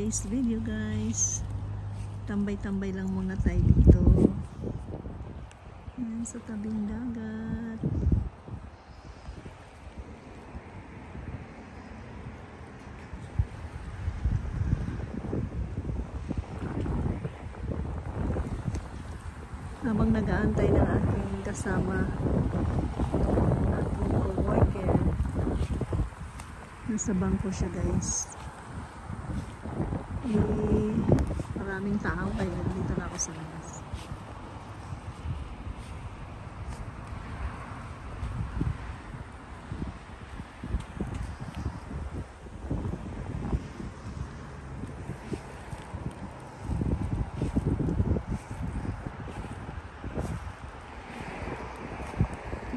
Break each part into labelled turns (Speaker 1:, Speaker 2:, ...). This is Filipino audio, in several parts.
Speaker 1: today's video guys. Tambay-tambay lang muna tayo dito. Ayan, sa tabing dagat. Habang nag-aantay ng aking kasama, aking co-worker, nasa bangko siya guys. Maraming tao kaya dito na ako sa labas.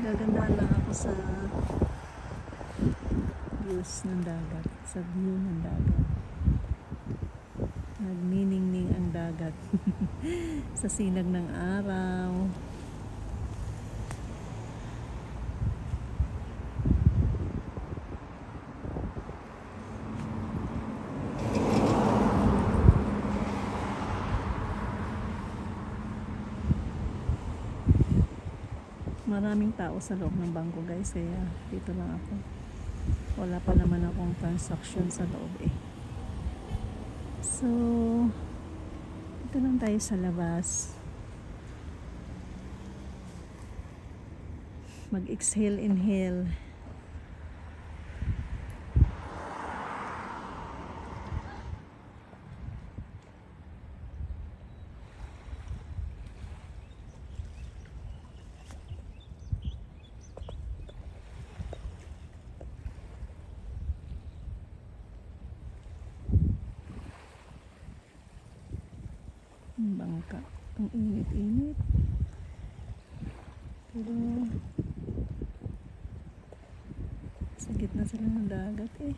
Speaker 1: Gagandahan lang ako sa views ng dagat, sa view ng dagat. Nagniningning ang dagat sa sinag ng araw. Maraming tao sa loob ng bangko guys, kaya dito lang ako. Wala pa naman akong transaction sa loob eh. So, dito lang tayo sa labas. Mag-exhale, inhale. Bangka, ang init-init, pero sa gitna sila ng dagat eh.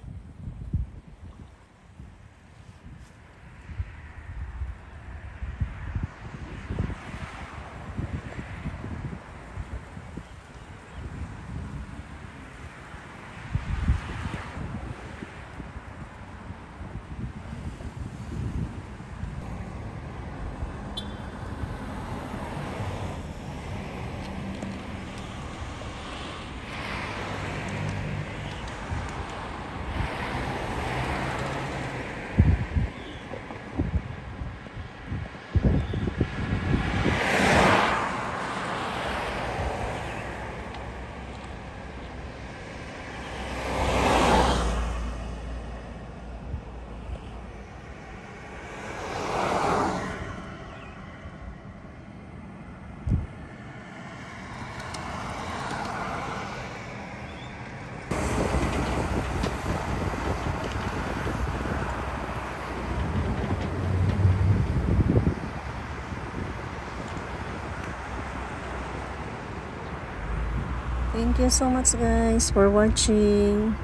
Speaker 1: Thank you so much guys for watching.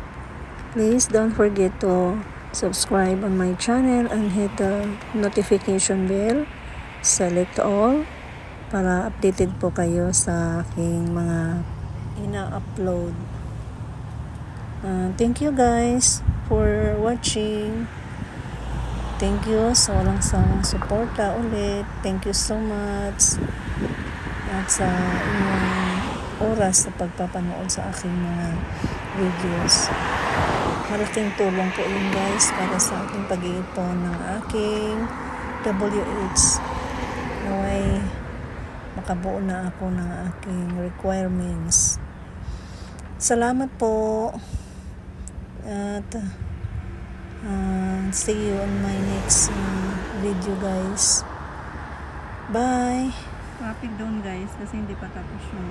Speaker 1: Please don't forget to subscribe on my channel and hit the notification bell. Select all para updated po kayo sa aking mga ina-upload. Thank you guys for watching. Thank you sa walang sawang suporta ulit. Thank you so much. At sa inyong oras sa pagpapanood sa aking mga videos. Malaking tulong po yun guys para sa ating pag-iipon ng aking WH. Naway makabuo na ako ng aking requirements. Salamat po at see you on my next video guys. Bye! Traffic doon guys kasi hindi pa tapos yung